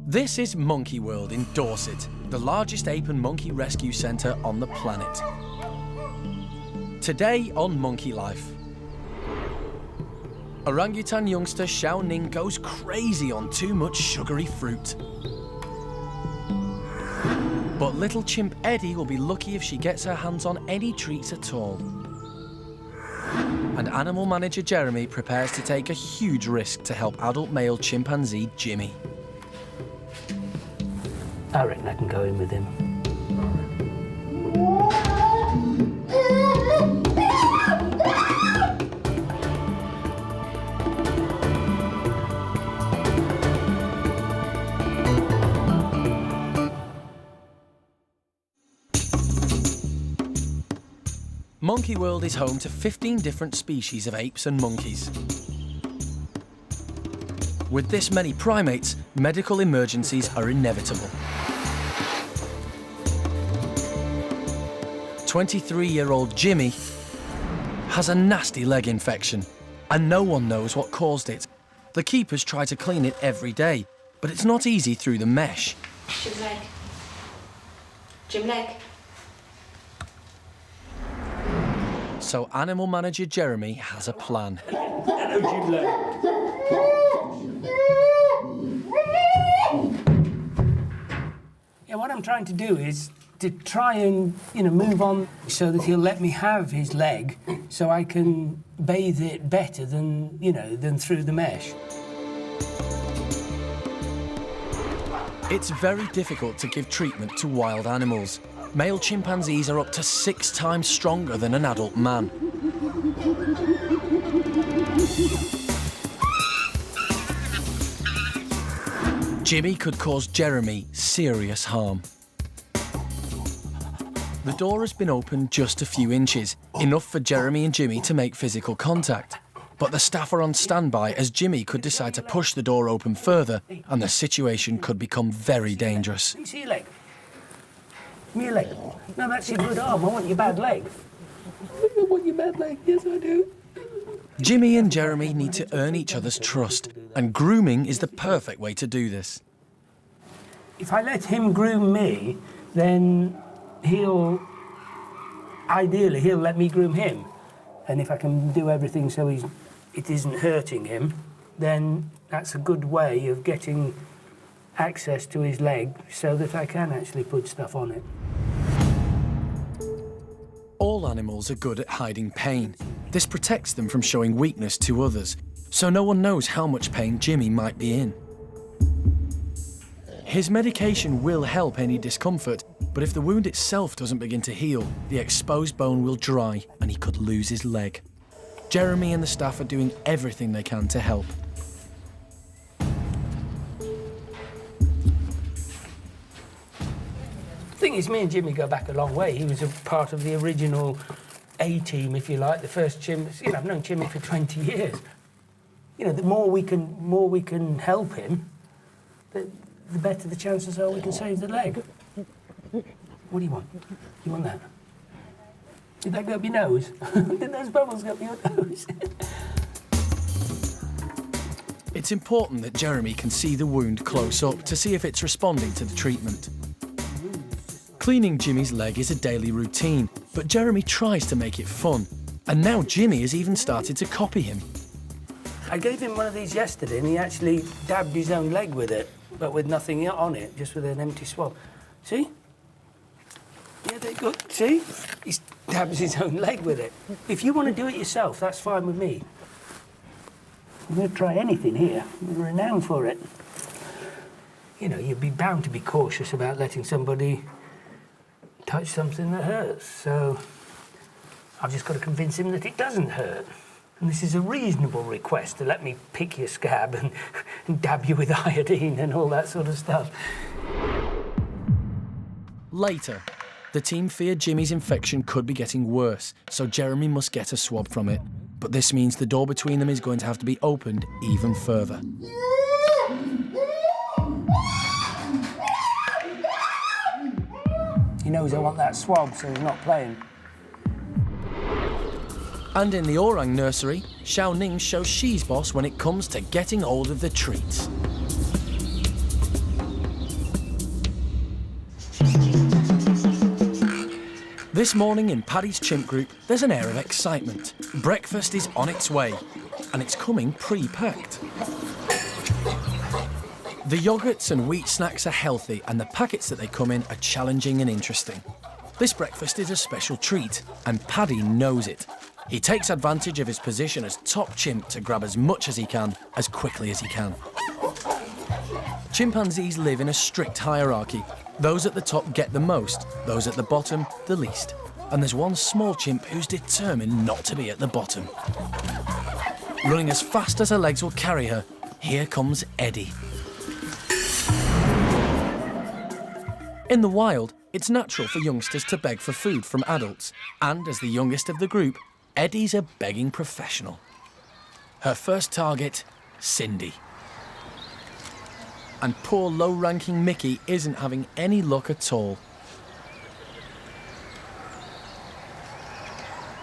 This is Monkey World in Dorset, the largest ape and monkey rescue centre on the planet. Today on Monkey Life. Orangutan youngster Ning goes crazy on too much sugary fruit. But little chimp Eddie will be lucky if she gets her hands on any treats at all. And animal manager Jeremy prepares to take a huge risk to help adult male chimpanzee Jimmy. I reckon I can go in with him. Monkey World is home to 15 different species of apes and monkeys. With this many primates, medical emergencies are inevitable. 23-year-old Jimmy has a nasty leg infection, and no one knows what caused it. The keepers try to clean it every day, but it's not easy through the mesh. Jim leg. Jim leg. So animal manager Jeremy has a plan. Hello, Jim leg. Yeah, what I'm trying to do is to try and, move on so that he'll let me have his leg so I can bathe it better than through the mesh. It's very difficult to give treatment to wild animals. Male chimpanzees are up to 6 times stronger than an adult man. Jimmy could cause Jeremy serious harm. The door has been opened just a few inches, enough for Jeremy and Jimmy to make physical contact. But the staff are on standby as Jimmy could decide to push the door open further and the situation could become very dangerous. See your leg? Give me your leg. No, that's your good arm. I want your bad leg. I want your bad leg. Yes, I do. Jimmy and Jeremy need to earn each other's trust, and grooming is the perfect way to do this. If I let him groom me, then ideally he'll let me groom him. And if I can do everything so it isn't hurting him, then that's a good way of getting access to his leg so that I can actually put stuff on it. All animals are good at hiding pain. This protects them from showing weakness to others, so no one knows how much pain Jimmy might be in. His medication will help any discomfort, but if the wound itself doesn't begin to heal, the exposed bone will dry and he could lose his leg. Jeremy and the staff are doing everything they can to help. The thing is, me and Jimmy go back a long way. He was a part of the original A-team, if you like, the first chimps. I've known Jimmy for 20 years. The more we can help him, the better the chances are we can save the leg. What do you want? You want that? Did that go up your nose? Did those bubbles go up your nose? It's important that Jeremy can see the wound close up to see if it's responding to the treatment. Cleaning Jimmy's leg is a daily routine, but Jeremy tries to make it fun. And now Jimmy has even started to copy him. I gave him one of these yesterday and he actually dabbed his own leg with it, but with nothing on it, just with an empty swab. See? Yeah, they're good. See? He dabs his own leg with it. If you want to do it yourself, that's fine with me. I'm going to try anything here. I'm renowned for it. You'd be bound to be cautious about letting somebody touch something that hurts, so I've just got to convince him that it doesn't hurt. And this is a reasonable request to let me pick your scab and dab you with iodine and all that sort of stuff. Later, the team feared Jimmy's infection could be getting worse, so Jeremy must get a swab from it. But this means the door between them is going to have to be opened even further. He knows I want that swab, so he's not playing. And in the Orang nursery, Ning shows she's boss when it comes to getting hold of the treats. This morning in Paddy's chimp group, there's an air of excitement. Breakfast is on its way, and it's coming pre-packed. The yogurts and wheat snacks are healthy, and the packets that they come in are challenging and interesting. This breakfast is a special treat, and Paddy knows it. He takes advantage of his position as top chimp to grab as much as he can, as quickly as he can. Chimpanzees live in a strict hierarchy. Those at the top get the most, those at the bottom, the least. And there's one small chimp who's determined not to be at the bottom. Running as fast as her legs will carry her, here comes Eddie. In the wild, it's natural for youngsters to beg for food from adults. And as the youngest of the group, Eddie's a begging professional. Her first target, Cindy. And poor low-ranking Mickey isn't having any luck at all.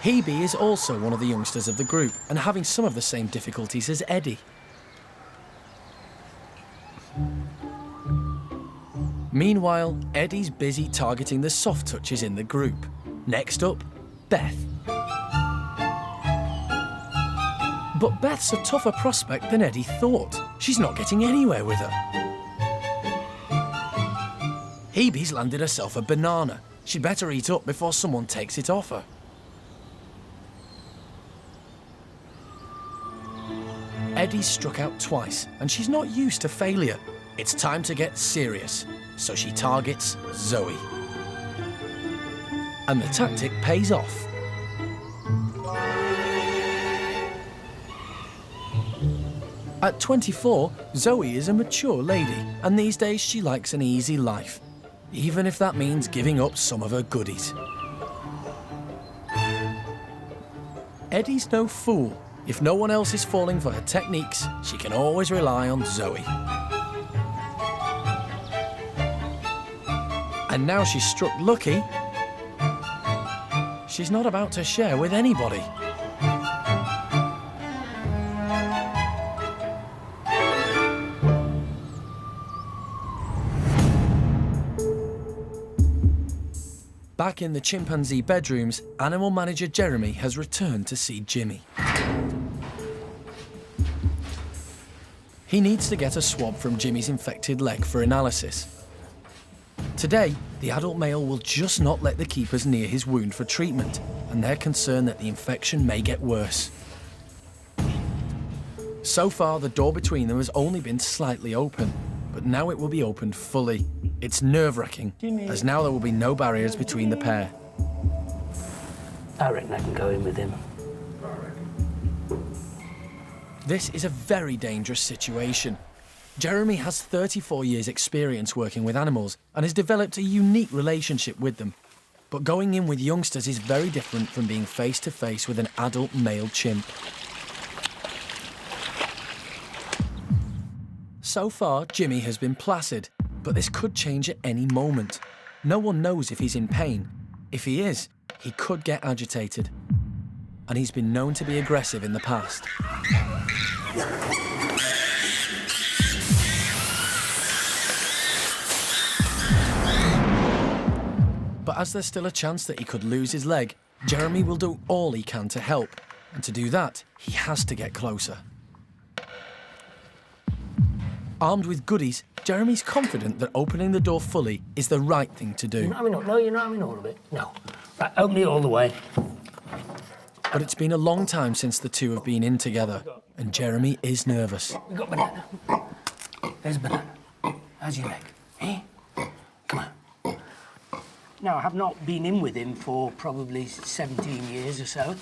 Hebe is also one of the youngsters of the group and having some of the same difficulties as Eddie. Meanwhile, Eddie's busy targeting the soft touches in the group. Next up, Beth. But Beth's a tougher prospect than Eddie thought. She's not getting anywhere with her. Hebe's landed herself a banana. She'd better eat up before someone takes it off her. Eddie's struck out twice, and she's not used to failure. It's time to get serious, so she targets Zoe. And the tactic pays off. At 24, Zoe is a mature lady, and these days she likes an easy life, even if that means giving up some of her goodies. Eddie's no fool. If no one else is falling for her techniques, she can always rely on Zoe. And now she's struck lucky, she's not about to share with anybody. Back in the chimpanzee bedrooms, animal manager Jeremy has returned to see Jimmy. He needs to get a swab from Jimmy's infected leg for analysis. Today, the adult male will just not let the keepers near his wound for treatment, and they're concerned that the infection may get worse. So far, the door between them has only been slightly open, but now it will be opened fully. It's nerve-wracking, as now there will be no barriers between the pair. I reckon I can go in with him. This is a very dangerous situation. Jeremy has 34 years' experience working with animals and has developed a unique relationship with them. But going in with youngsters is very different from being face-to-face with an adult male chimp. So far, Jimmy has been placid, but this could change at any moment. No one knows if he's in pain. If he is, he could get agitated. And he's been known to be aggressive in the past. But as there's still a chance that he could lose his leg, Jeremy will do all he can to help. And to do that, he has to get closer. Armed with goodies, Jeremy's confident that opening the door fully is the right thing to do. You're not having all, no, you're not having all of it. No. Right, open it all the way. But it's been a long time since the two have been in together, and Jeremy is nervous. We've got banana. There's a banana. How's your leg? Eh? Come on. Now, I have not been in with him for probably 17 years or so.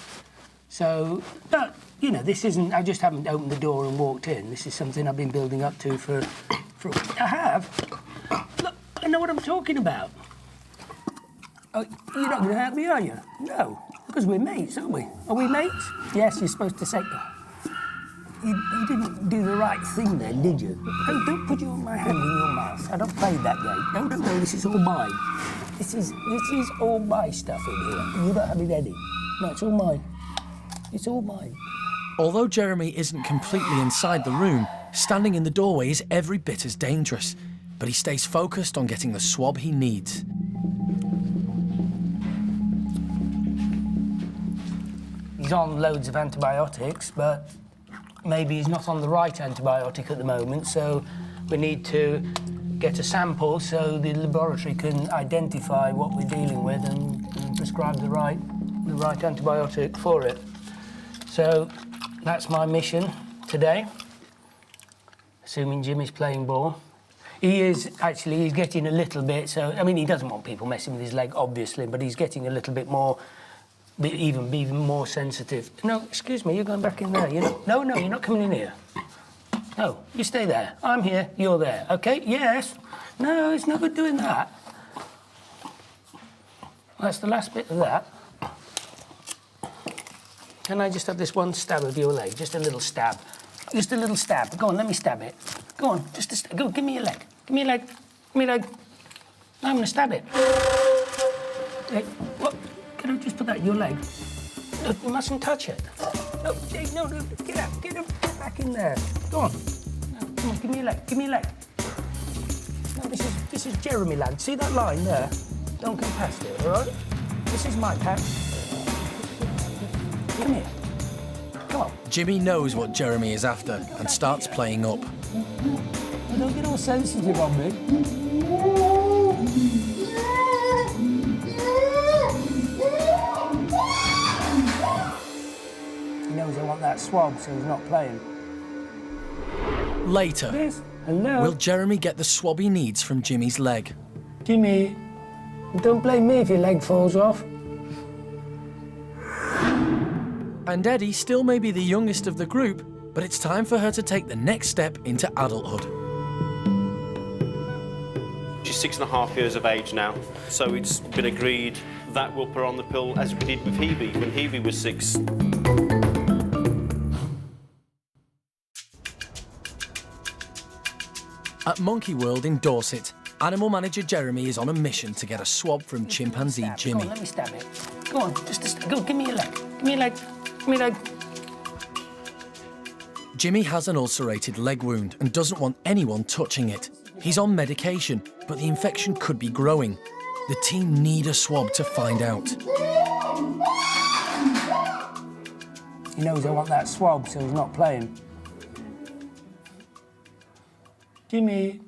So, but, you know, this isn't... I just haven't opened the door and walked in. This is something I've been building up to for I have. Look, I know what I'm talking about. Oh, you're not going to help me, are you? No, because we're mates, aren't we? Are we mates? Yes, you're supposed to say... You didn't do the right thing then, did you? No, don't put my hand in your mouth. I don't play that game. No, this is all mine. This is all my stuff in here. You're not having any. No, it's all mine. It's all mine. Although Jeremy isn't completely inside the room, standing in the doorway is every bit as dangerous. But he stays focused on getting the swab he needs. he's on loads of antibiotics, but maybe he's not on the right antibiotic at the moment, so we need to get a sample so the laboratory can identify what we're dealing with and prescribe the right antibiotic for it. So that's my mission today, assuming Jimmy's playing ball. He's getting a little bit, so, I mean, he doesn't want people messing with his leg, obviously, but he's getting a little bit more, even more sensitive. No, excuse me, you're going back in there. No, you're not coming in here. No, you stay there. I'm here, you're there, OK? Yes. No, it's no good doing that. That's the last bit of that. Can I just have this one stab of your leg? Just a little stab. Just a little stab. Go on, let me stab it. Go on, just a stab. Go, give me your leg. Give me your leg. Give me your leg. I'm going to stab it. Hey, what? Can I just put that in your leg? No, you mustn't touch it. No, Jake, no, get out. Get back in there. Go on. No, come on, give me your leg. Give me your leg. No, this is Jeremy land. See that line there? Don't go past it, all right? This is my patch. Come here. Come on. Jimmy knows what Jeremy is after and starts playing up. Don't get all sensitive on me. He knows I want that swab, so he's not playing. Later, Yes. Hello. will Jeremy get the swab he needs from Jimmy's leg? Jimmy, don't blame me if your leg falls off. And Eddie still may be the youngest of the group, but it's time for her to take the next step into adulthood. She's 6.5 years of age now, so it's been agreed that we'll put her on the pill as we did with Hebe when Hebe was 6. At Monkey World in Dorset, animal manager Jeremy is on a mission to get a swab from chimpanzee Go Jimmy. on, let me stab it. Go on, just a stab. Go, give me your leg. Give me your leg. Give me your leg. Jimmy has an ulcerated leg wound and doesn't want anyone touching it. He's on medication, but the infection could be growing. The team need a swab to find out. He knows I want that swab, so he's not playing. Jimmy.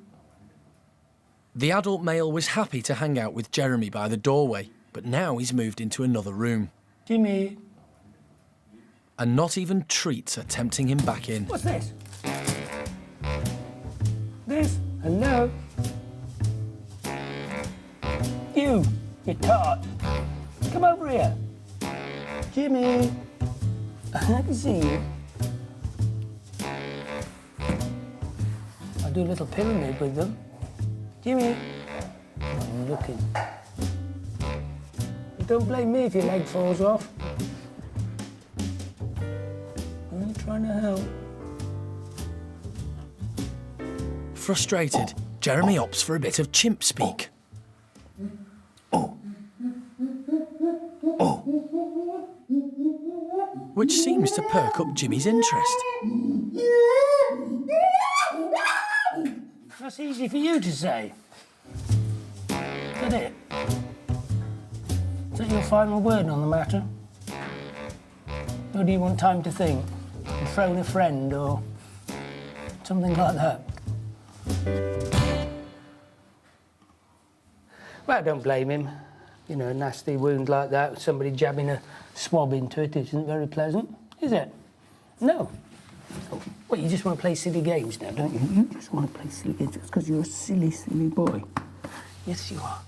The adult male was happy to hang out with Jeremy by the doorway, but now he's moved into another room. Jimmy. And not even treats are tempting him back in. What's this? This? Hello? You tart. Come over here. Jimmy. I can see you. I'll do a little pyramid with them. Jimmy. I'm looking. Don't blame me if your leg falls off. I'm trying to help. Frustrated, Jeremy opts for a bit of chimp speak. Which seems to perk up Jimmy's interest. That's easy for you to say. Isn't it? Is that your final word on the matter? Or do you want time to think? And phone a friend or something like that? Well, I don't blame him. You know, a nasty wound like that, somebody jabbing a swab into it isn't very pleasant, is it? No. Oh, well, you just want to play silly games now, don't you? You just want to play silly games just because you're a silly, silly boy. Yes, you are.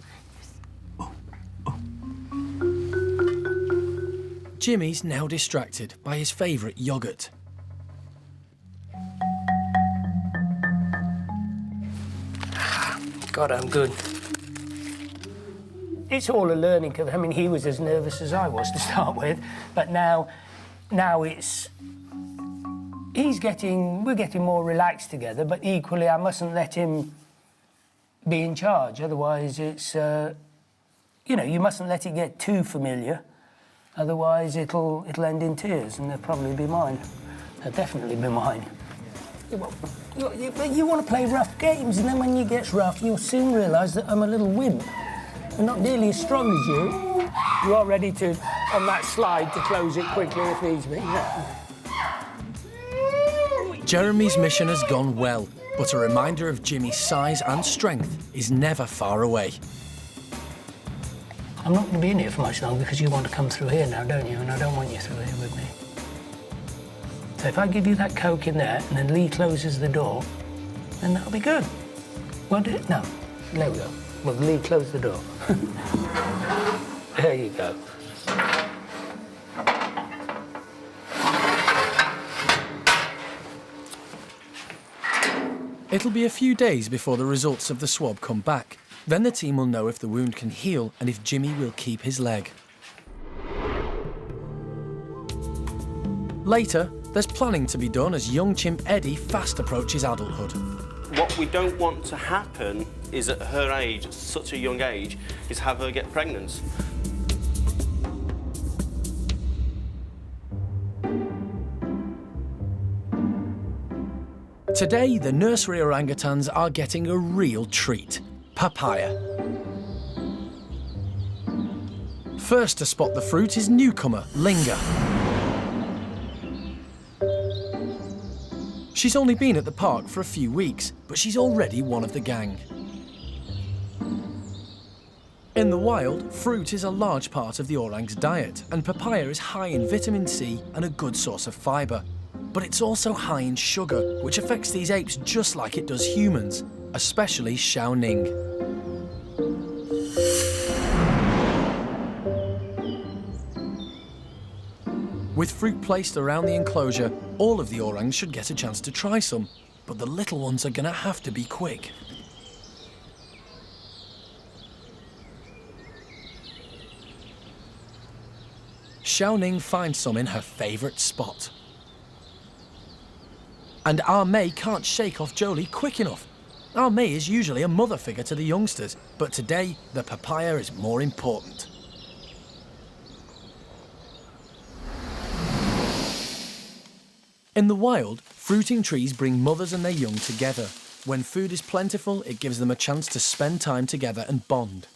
Jimmy's now distracted by his favourite yoghurt. God, I'm good. It's all a learning curve. I mean, he was as nervous as I was to start with, but now it's... We're getting more relaxed together, but equally I mustn't let him be in charge. Otherwise it's, you know, you mustn't let it get too familiar. Otherwise it'll end in tears, and they'll probably be mine. They'll definitely be mine. You want to play rough games, and then when it gets rough, you'll soon realise that I'm a little wimp. I'm not nearly as strong as you. You are ready to on that slide to close it quickly if needs be. Jeremy's mission has gone well, but a reminder of Jimmy's size and strength is never far away. I'm not going to be in here for much longer because you want to come through here now, don't you? And I don't want you through here with me. So if I give you that Coke in there and then Lee closes the door, then that'll be good. Won't it? No. There we go. Well, Lee, close the door. There you go. It'll be a few days before the results of the swab come back. Then the team will know if the wound can heal and if Jimmy will keep his leg. Later, there's planning to be done as young chimp Eddie fast approaches adulthood. What we don't want to happen is at her age, such a young age, is have her get pregnant. Today, the nursery orangutans are getting a real treat: Papaya. First to spot the fruit is newcomer Linger. She's only been at the park for a few weeks, but she's already one of the gang. In the wild, fruit is a large part of the orang's diet, and papaya is high in vitamin C and a good source of fibre. But it's also high in sugar, which affects these apes just like it does humans, especially Xiaoning. With fruit placed around the enclosure, all of the orangs should get a chance to try some, but the little ones are gonna have to be quick. Xiaoning finds some in her favourite spot. And May can't shake off Jolie quick enough. May is usually a mother figure to the youngsters, but today the papaya is more important. In the wild, fruiting trees bring mothers and their young together. When food is plentiful, it gives them a chance to spend time together and bond.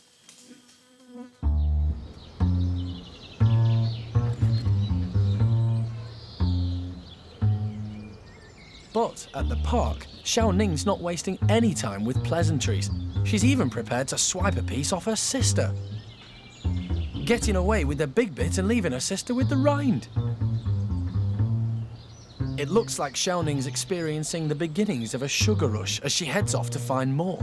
But at the park, Xiaoning's not wasting any time with pleasantries. She's even prepared to swipe a piece off her sister, getting away with the big bit and leaving her sister with the rind. It looks like Xiaoning's experiencing the beginnings of a sugar rush as she heads off to find more.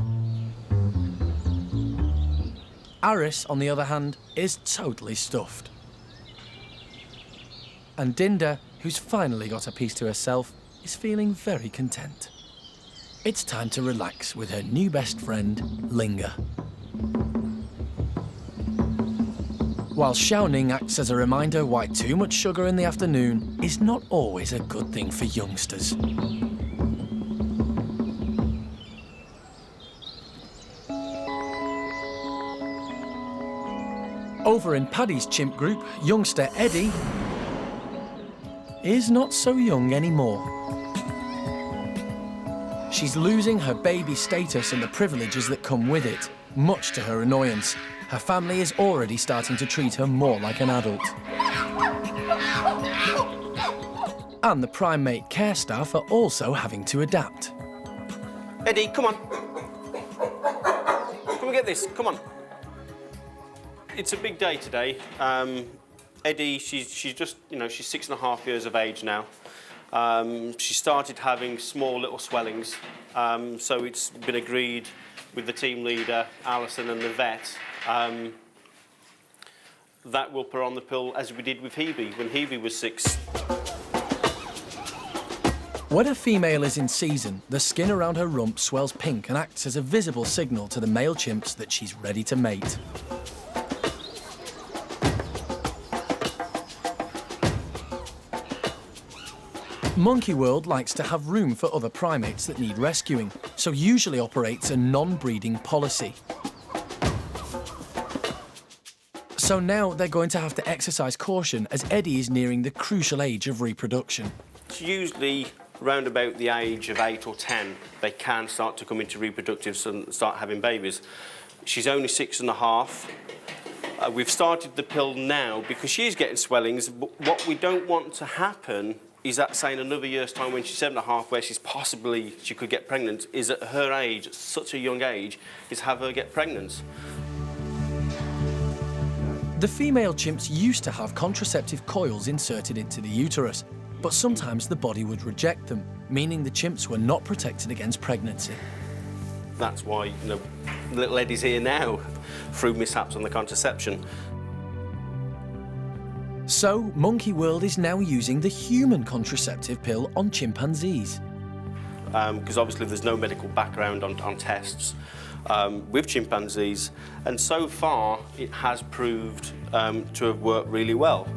Aris, on the other hand, is totally stuffed. And Dinda, who's finally got a piece to herself, is feeling very content. It's time to relax with her new best friend, Linger. While Xiaoning acts as a reminder why too much sugar in the afternoon is not always a good thing for youngsters. Over in Paddy's chimp group, youngster Eddie is not so young anymore. She's losing her baby status and the privileges that come with it, much to her annoyance. Her family is already starting to treat her more like an adult. And the Primate care staff are also having to adapt. Eddie, come on. Come and get this, come on. It's a big day today. Eddie, she's just, she's 6.5 years of age now. She started having small little swellings, so it's been agreed with the team leader, Alison, and the vet, that we'll put her on the pill as we did with Hebe when Hebe was 6. When a female is in season, the skin around her rump swells pink and acts as a visible signal to the male chimps that she's ready to mate. Monkey World likes to have room for other primates that need rescuing, so usually operates a non-breeding policy. So now they're going to have to exercise caution as Eddie is nearing the crucial age of reproduction. It's usually around about the age of 8 or 10, they can start to come into reproductive and start having babies. She's only 6.5, We've started the pill now because she's getting swellings, but what we don't want to happen is that, say, in another year's time when she's 7.5, where she could get pregnant, is at her age, at such a young age, is have her get pregnant. The female chimps used to have contraceptive coils inserted into the uterus, but sometimes the body would reject them, meaning the chimps were not protected against pregnancy. That's why, you know, little Eddie's here now through mishaps on the contraception. So, Monkey World is now using the human contraceptive pill on chimpanzees. Because obviously there's no medical background on tests with chimpanzees, and so far it has proved to have worked really well.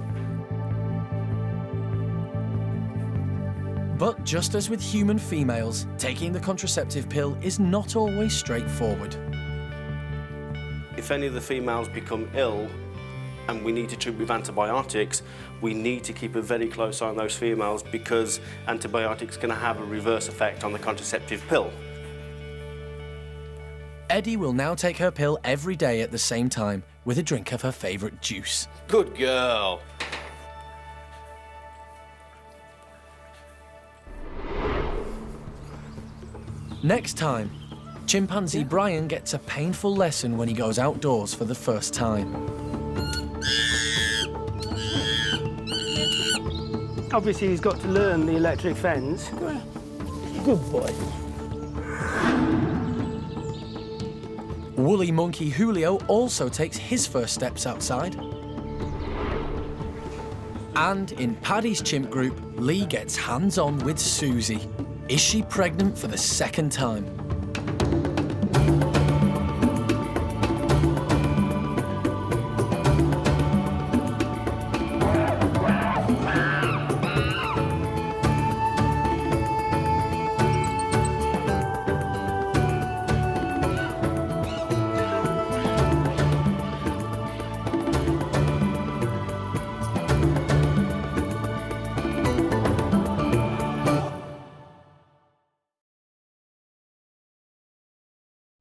But just as with human females, taking the contraceptive pill is not always straightforward. If any of the females become ill and we need to treat with antibiotics, we need to keep a very close eye on those females because antibiotics can have a reverse effect on the contraceptive pill. Eddie will now take her pill every day at the same time, with a drink of her favourite juice. Good girl. Next time, chimpanzee Brian gets a painful lesson when he goes outdoors for the first time. Obviously, he's got to learn the electric fence. Good boy. Woolly monkey Julio also takes his first steps outside. And in Paddy's chimp group, Lee gets hands-on with Susie. Is she pregnant for the second time?